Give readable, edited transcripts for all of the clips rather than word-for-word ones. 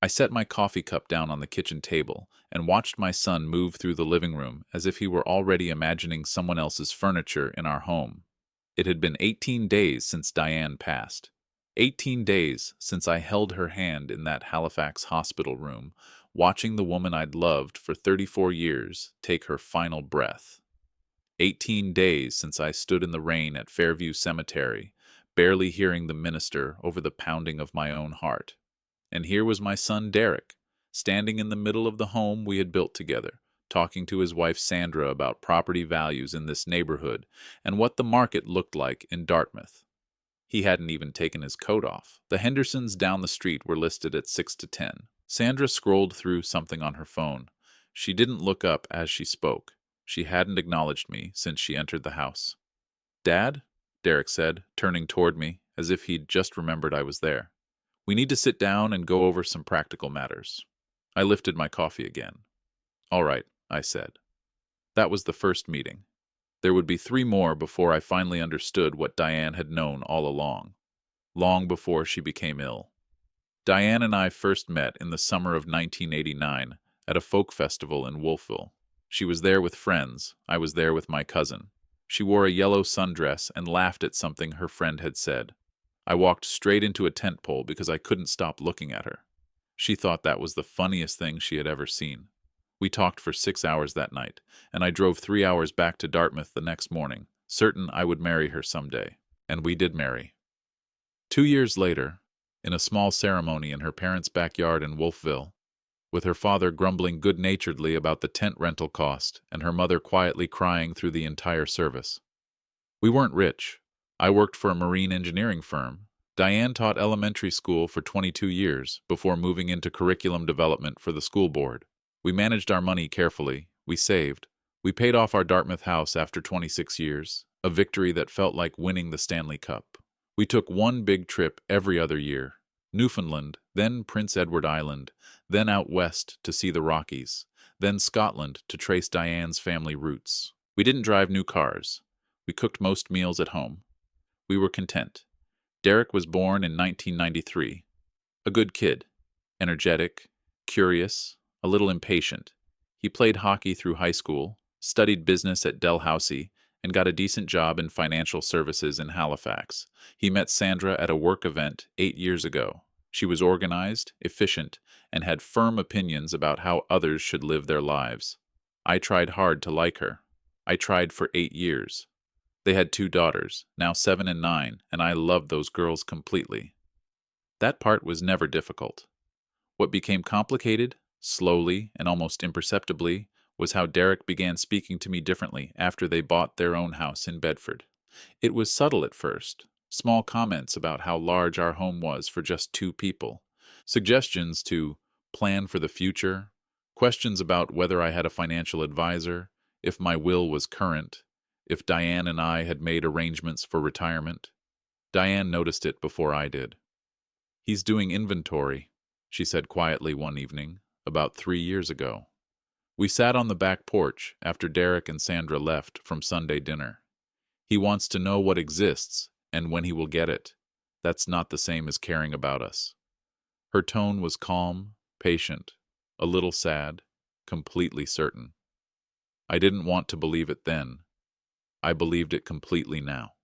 I set my coffee cup down on the kitchen table and watched my son move through the living room as if he were already imagining someone else's furniture in our home. It had been 18 days since Diane passed. 18 days since I held her hand in that Halifax hospital room, watching the woman I'd loved for 34 years take her final breath. 18 days since I stood in the rain at Fairview Cemetery, barely hearing the minister over the pounding of my own heart. And here was my son Derek, standing in the middle of the home we had built together, talking to his wife Sandra about property values in this neighborhood and what the market looked like in Dartmouth. He hadn't even taken his coat off. The Hendersons down the street were listed at 6 to 10. Sandra scrolled through something on her phone. She didn't look up as she spoke. She hadn't acknowledged me since she entered the house. "Dad?" Derek said, turning toward me, as if he'd just remembered I was there. "We need to sit down and go over some practical matters." I lifted my coffee again. "All right," I said. That was the first meeting. There would be 3 more before I finally understood what Diane had known all along, long before she became ill. Diane and I first met in the summer of 1989 at a folk festival in Wolfville. She was there with friends. I was there with my cousin. She wore a yellow sundress and laughed at something her friend had said. I walked straight into a tent pole because I couldn't stop looking at her. She thought that was the funniest thing she had ever seen. We talked for 6 hours that night, and I drove 3 hours back to Dartmouth the next morning, certain I would marry her someday. And we did marry. 2 years later, in a small ceremony in her parents' backyard in Wolfville, with her father grumbling good-naturedly about the tent rental cost and her mother quietly crying through the entire service. We weren't rich. I worked for a marine engineering firm. Diane taught elementary school for 22 years before moving into curriculum development for the school board. We managed our money carefully. We saved. We paid off our Dartmouth house after 26 years, a victory that felt like winning the Stanley Cup. We took one big trip every other year. Newfoundland, then Prince Edward Island, then out west to see the Rockies, then Scotland to trace Diane's family roots. We didn't drive new cars. We cooked most meals at home. We were content. Derek was born in 1993. A good kid. Energetic, curious, a little impatient. He played hockey through high school, studied business at Dalhousie, and got a decent job in financial services in Halifax. He met Sandra at a work event 8 years ago. She was organized, efficient, and had firm opinions about how others should live their lives. I tried hard to like her. I tried for 8 years. They had 2 daughters, now 7 and 9, and I loved those girls completely. That part was never difficult. What became complicated, slowly and almost imperceptibly, was how Derek began speaking to me differently after they bought their own house in Bedford. It was subtle at first, small comments about how large our home was for just 2 people, suggestions to plan for the future, questions about whether I had a financial advisor, if my will was current, if Diane and I had made arrangements for retirement. Diane noticed it before I did. "He's doing inventory," she said quietly one evening, about 3 years ago. We sat on the back porch after Derek and Sandra left from Sunday dinner. "He wants to know what exists and when he will get it. That's not the same as caring about us." Her tone was calm, patient, a little sad, completely certain. I didn't want to believe it then. I believed it completely now.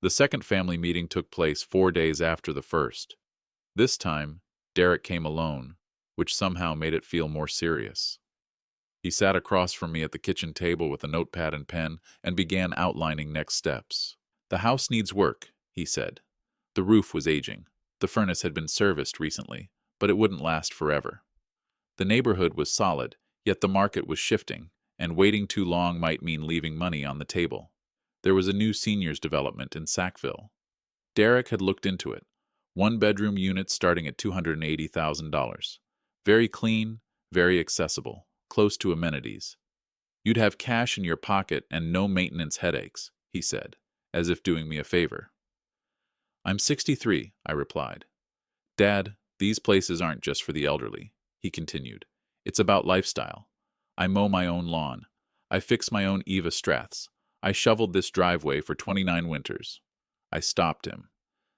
The second family meeting took place 4 days after the first. This time, Derek came alone, which somehow made it feel more serious. He sat across from me at the kitchen table with a notepad and pen and began outlining next steps. "The house needs work," he said. The roof was aging. The furnace had been serviced recently, but it wouldn't last forever. The neighborhood was solid, yet the market was shifting, and waiting too long might mean leaving money on the table. There was a new seniors development in Sackville. Derek had looked into it. 1-bedroom units starting at $280,000. Very clean, very accessible, close to amenities. "You'd have cash in your pocket and no maintenance headaches," he said, as if doing me a favor. "I'm 63, I replied. "Dad, these places aren't just for the elderly," he continued. "It's about lifestyle. I mow my own lawn. I fix my own Eva Straths. I shoveled this driveway for 29 winters. I stopped him.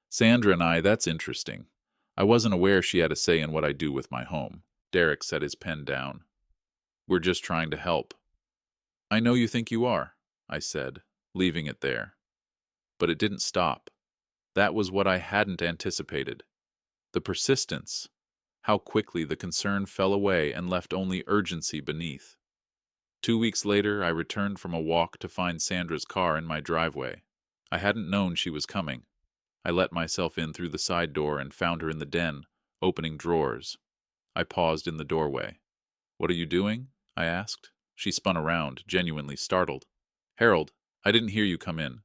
"Sandra and I, that's interesting. I wasn't aware she had a say in what I do with my home. Derek set his pen down. We're just trying to help. I know you think you are, I said, leaving it there. But it didn't stop. That was what I hadn't anticipated. The persistence. How quickly the concern fell away and left only urgency beneath. 2 weeks later, I returned from a walk to find Sandra's car in my driveway. I hadn't known she was coming. I let myself in through the side door and found her in the den, opening drawers. I paused in the doorway. What are you doing? I asked. She spun around, genuinely startled. Harold, I didn't hear you come in.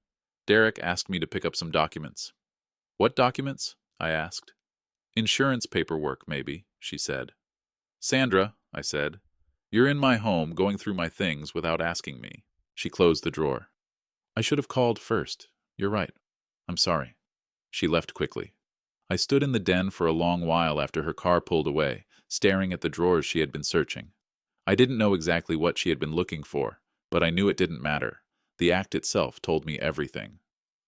Derek asked me to pick up some documents. What documents? I asked. Insurance paperwork, maybe, she said. Sandra, I said, you're in my home going through my things without asking me. She closed the drawer. I should have called first. You're right. I'm sorry. She left quickly. I stood in the den for a long while after her car pulled away, staring at the drawers she had been searching. I didn't know exactly what she had been looking for, but I knew it didn't matter. The act itself told me everything.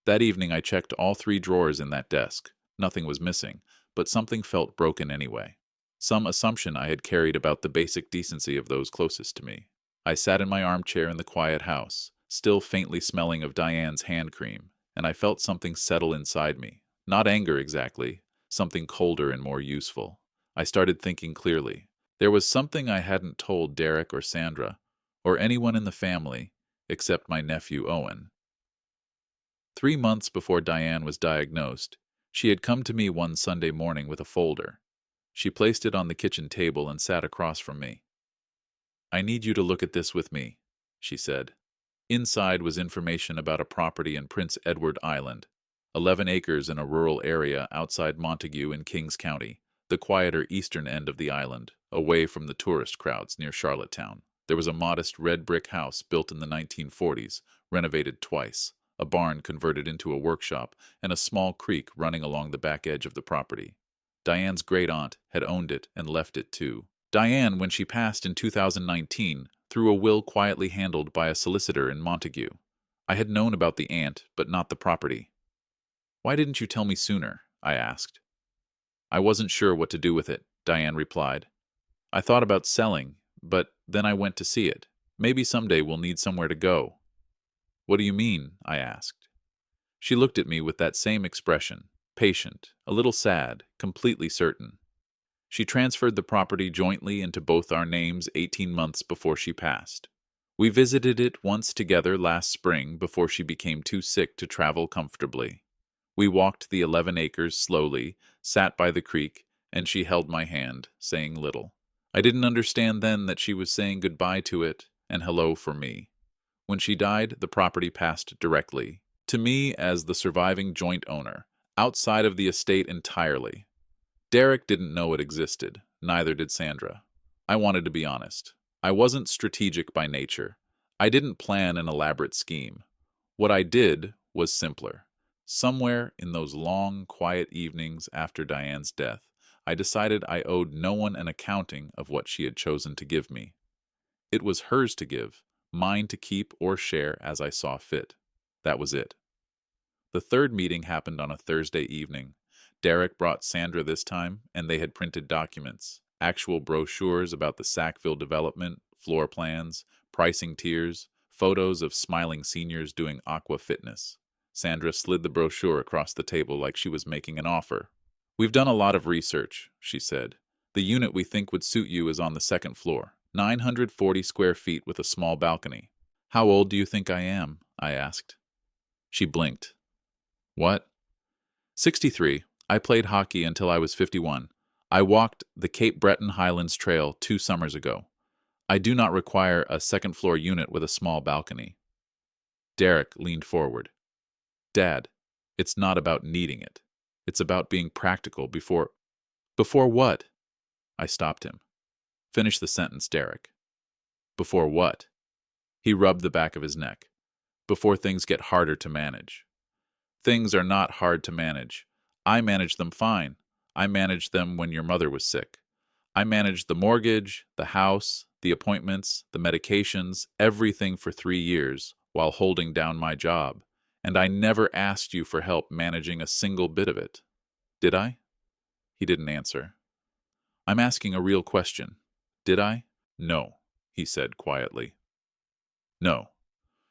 That evening I checked all 3 drawers in that desk. Nothing was missing, but something felt broken anyway. Some assumption I had carried about the basic decency of those closest to me. I sat in my armchair in the quiet house, still faintly smelling of Diane's hand cream, and I felt something settle inside me. Not anger exactly, something colder and more useful. I started thinking clearly. There was something I hadn't told Derek or Sandra, or anyone in the family, except my nephew Owen. 3 months before Diane was diagnosed, she had come to me one Sunday morning with a folder. She placed it on the kitchen table and sat across from me. I need you to look at this with me, she said. Inside was information about a property in Prince Edward Island, 11 acres in a rural area outside Montague in Kings County, the quieter eastern end of the island, away from the tourist crowds near Charlottetown. There was a modest red brick house built in the 1940s, renovated twice, a barn converted into a workshop, and a small creek running along the back edge of the property. Diane's great-aunt had owned it and left it too. Diane, when she passed in 2019, through a will quietly handled by a solicitor in Montague. I had known about the aunt, but not the property. Why didn't you tell me sooner? I asked. I wasn't sure what to do with it, Diane replied. I thought about selling, but then I went to see it. Maybe someday we'll need somewhere to go. What do you mean? I asked. She looked at me with that same expression, patient, a little sad, completely certain. She transferred the property jointly into both our names 18 months before she passed. We visited it once together last spring before she became too sick to travel comfortably. We walked the 11 acres slowly, sat by the creek, and she held my hand, saying little. I didn't understand then that she was saying goodbye to it and hello for me. When she died, the property passed directly to me as the surviving joint owner, outside of the estate entirely. Derek didn't know it existed, neither did Sandra. I wanted to be honest. I wasn't strategic by nature. I didn't plan an elaborate scheme. What I did was simpler. Somewhere in those long, quiet evenings after Diane's death, I decided I owed no one an accounting of what she had chosen to give me. It was hers to give, mine to keep or share as I saw fit. That was it. The third meeting happened on a Thursday evening. Derek brought Sandra this time, and they had printed documents, actual brochures about the Sackville development, floor plans, pricing tiers, photos of smiling seniors doing aqua fitness. Sandra slid the brochure across the table like she was making an offer. We've done a lot of research, she said. The unit we think would suit you is on the 2nd floor, 940 square feet with a small balcony. How old do you think I am? I asked. She blinked. What? 63. I played hockey until I was 51. I walked the Cape Breton Highlands Trail 2 summers ago. I do not require a 2nd-floor unit with a small balcony. Derek leaned forward. Dad, it's not about needing it. It's about being practical before... Before what? I stopped him. Finish the sentence, Derek. Before what? He rubbed the back of his neck. Before things get harder to manage. Things are not hard to manage. I managed them fine. I managed them when your mother was sick. I managed the mortgage, the house, the appointments, the medications, everything for 3 years while holding down my job. And I never asked you for help managing a single bit of it. Did I? He didn't answer. I'm asking a real question. Did I? No, he said quietly. No.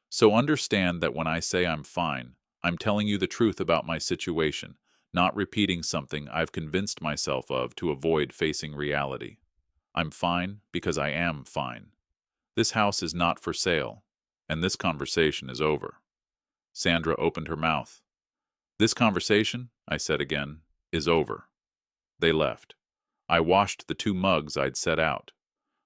So understand that when I say I'm fine, I'm telling you the truth about my situation, not repeating something I've convinced myself of to avoid facing reality. I'm fine because I am fine. This house is not for sale, and this conversation is over. Sandra opened her mouth. This conversation, I said again, is over. They left. I washed the 2 mugs I'd set out.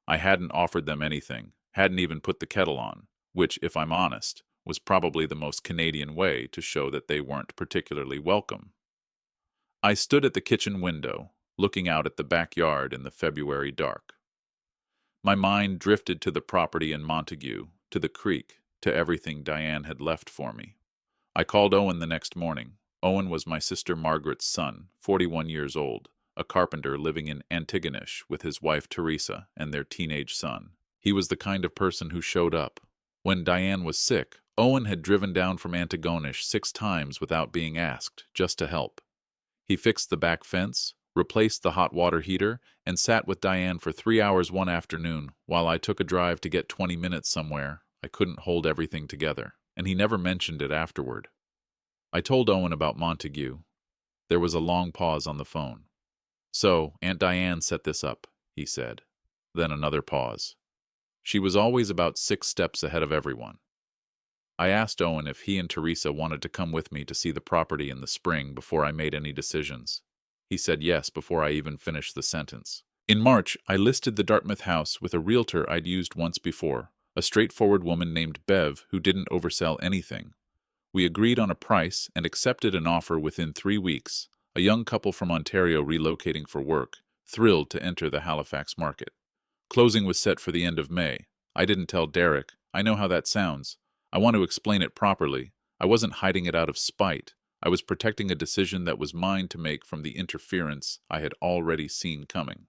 I hadn't offered them anything, hadn't even put the kettle on, which, if I'm honest, was probably the most Canadian way to show that they weren't particularly welcome. I stood at the kitchen window, looking out at the backyard in the February dark. My mind drifted to the property in Montague, to the creek, to everything Diane had left for me. I called Owen the next morning. Owen was my sister Margaret's son, 41 years old, a carpenter living in Antigonish with his wife Teresa and their teenage son. He was the kind of person who showed up. When Diane was sick, Owen had driven down from Antigonish 6 times without being asked, just to help. He fixed the back fence, replaced the hot water heater, and sat with Diane for 3 hours one afternoon while I took a drive to get 20 minutes somewhere. I couldn't hold everything together, and he never mentioned it afterward. I told Owen about Montague. There was a long pause on the phone. So, Aunt Diane set this up, he said. Then another pause. She was always about 6 steps ahead of everyone. I asked Owen if he and Teresa wanted to come with me to see the property in the spring before I made any decisions. He said yes before I even finished the sentence. In March, I listed the Dartmouth house with a realtor I'd used once before, a straightforward woman named Bev who didn't oversell anything. We agreed on a price and accepted an offer within 3 weeks, a young couple from Ontario relocating for work, thrilled to enter the Halifax market. Closing was set for the end of May. I didn't tell Derek. I know how that sounds. I want to explain it properly. I wasn't hiding it out of spite. I was protecting a decision that was mine to make from the interference I had already seen coming.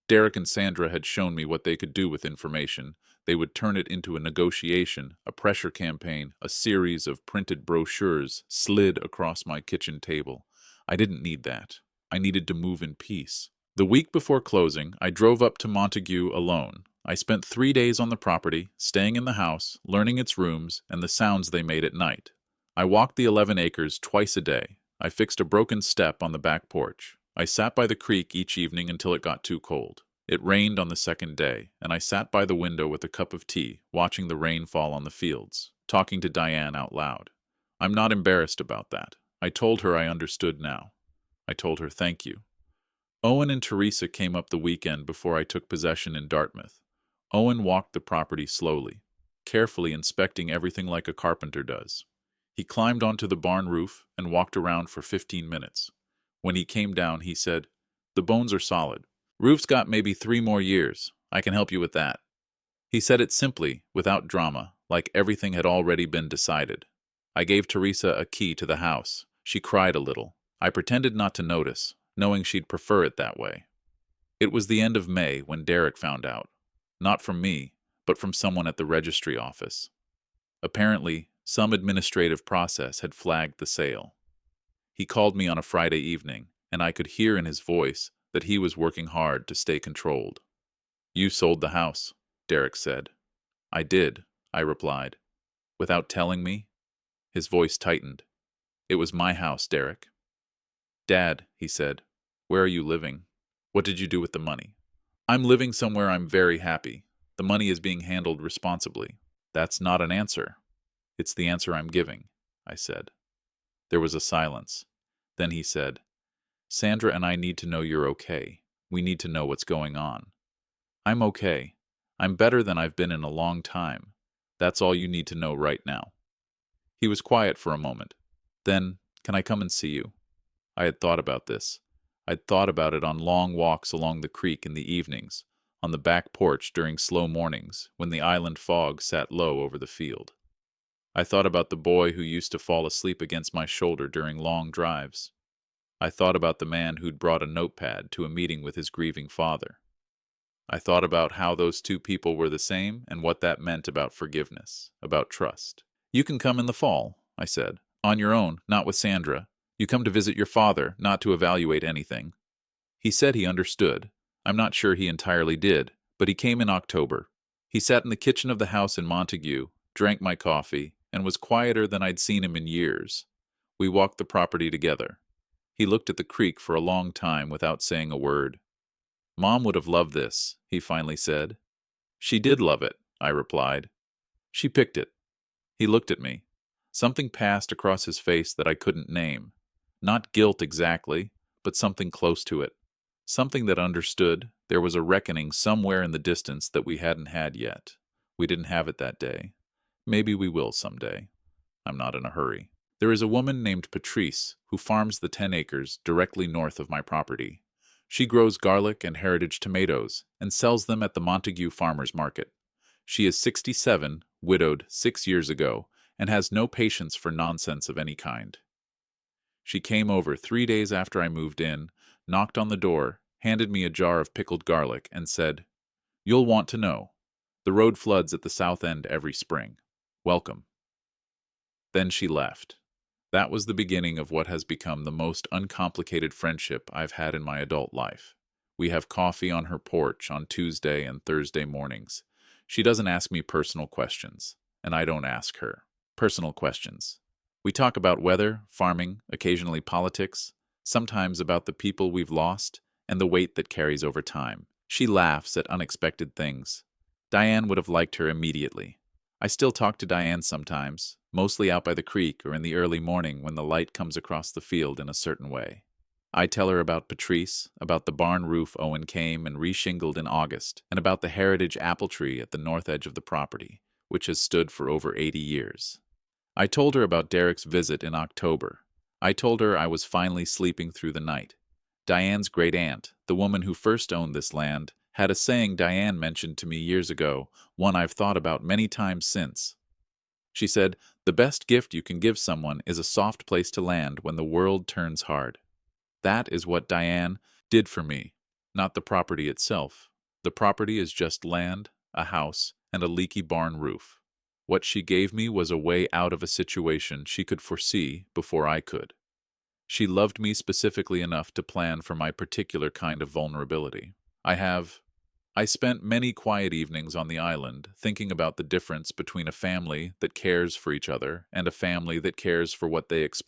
Derek and Sandra had shown me what they could do with information. They would turn it into a negotiation, a pressure campaign, a series of printed brochures slid across my kitchen table. I didn't need that. I needed to move in peace. The week before closing, I drove up to Montague alone. I spent 3 days on the property, staying in the house, learning its rooms, and the sounds they made at night. I walked the 11 acres twice a day. I fixed a broken step on the back porch. I sat by the creek each evening until it got too cold. It rained on the 2nd day, and I sat by the window with a cup of tea, watching the rain fall on the fields, talking to Diane out loud. I'm not embarrassed about that. I told her I understood now. I told her thank you. Owen and Teresa came up the weekend before I took possession in Dartmouth. Owen walked the property slowly, carefully inspecting everything like a carpenter does. He climbed onto the barn roof and walked around for 15 minutes. When he came down, he said, "The bones are solid. Roof's got maybe 3 more years. I can help you with that." He said it simply, without drama, like everything had already been decided. I gave Teresa a key to the house. She cried a little. I pretended not to notice, knowing she'd prefer it that way. It was the end of May when Derek found out. Not from me, but from someone at the registry office. Apparently, some administrative process had flagged the sale. He called me on a Friday evening, and I could hear in his voice that he was working hard to stay controlled. "You sold the house," Derek said. "I did," I replied. "Without telling me?" His voice tightened. "It was my house, Derek." "Dad," he said, "where are you living? What did you do with the money?" "I'm living somewhere I'm very happy. The money is being handled responsibly." "That's not an answer." "It's the answer I'm giving," I said. There was a silence. Then he said, "Sandra and I need to know you're okay. We need to know what's going on." "I'm okay. I'm better than I've been in a long time. That's all you need to know right now." He was quiet for a moment. Then, "Can I come and see you?" I had thought about this. I'd thought about it on long walks along the creek in the evenings, on the back porch during slow mornings when the island fog sat low over the field. I thought about the boy who used to fall asleep against my shoulder during long drives. I thought about the man who'd brought a notepad to a meeting with his grieving father. I thought about how those 2 people were the same and what that meant about forgiveness, about trust. "You can come in the fall," I said, "on your own, not with Sandra. You come to visit your father, not to evaluate anything." He said he understood. I'm not sure he entirely did, but he came in October. He sat in the kitchen of the house in Montague, drank my coffee, and was quieter than I'd seen him in years. We walked the property together. He looked at the creek for a long time without saying a word. Mom would have loved this, he finally said. She did love it, I replied. She picked it. He looked at me. Something passed across his face that I couldn't name. Not guilt exactly, but something close to it. Something that understood there was a reckoning somewhere in the distance that we hadn't had yet. We didn't have it that day. Maybe we will someday. I'm not in a hurry. There is a woman named Patrice who farms the 10 acres directly north of my property. She grows garlic and heritage tomatoes and sells them at the Montague Farmers Market. She is 67, widowed 6 years ago, and has no patience for nonsense of any kind. She came over 3 days after I moved in, knocked on the door, handed me a jar of pickled garlic, and said, "You'll want to know. The road floods at the south end every spring. Welcome." Then she left. That was the beginning of what has become the most uncomplicated friendship I've had in my adult life. We have coffee on her porch on Tuesday and Thursday mornings. She doesn't ask me personal questions, and I don't ask her personal questions. We talk about weather, farming, occasionally politics, sometimes about the people we've lost, and the weight that carries over time. She laughs at unexpected things. Diane would have liked her immediately. I still talk to Diane sometimes, mostly out by the creek or in the early morning when the light comes across the field in a certain way. I tell her about Patrice, about the barn roof Owen came and reshingled in August, and about the heritage apple tree at the north edge of the property, which has stood for over 80 years. I told her about Derek's visit in October. I told her I was finally sleeping through the night. Diane's great-aunt, the woman who first owned this land, had a saying Diane mentioned to me years ago, one I've thought about many times since. She said, "The best gift you can give someone is a soft place to land when the world turns hard." That is what Diane did for me, not the property itself. The property is just land, a house, and a leaky barn roof. What she gave me was a way out of a situation she could foresee before I could. She loved me specifically enough to plan for my particular kind of vulnerability. I spent many quiet evenings on the island thinking about the difference between a family that cares for each other and a family that cares for what they expect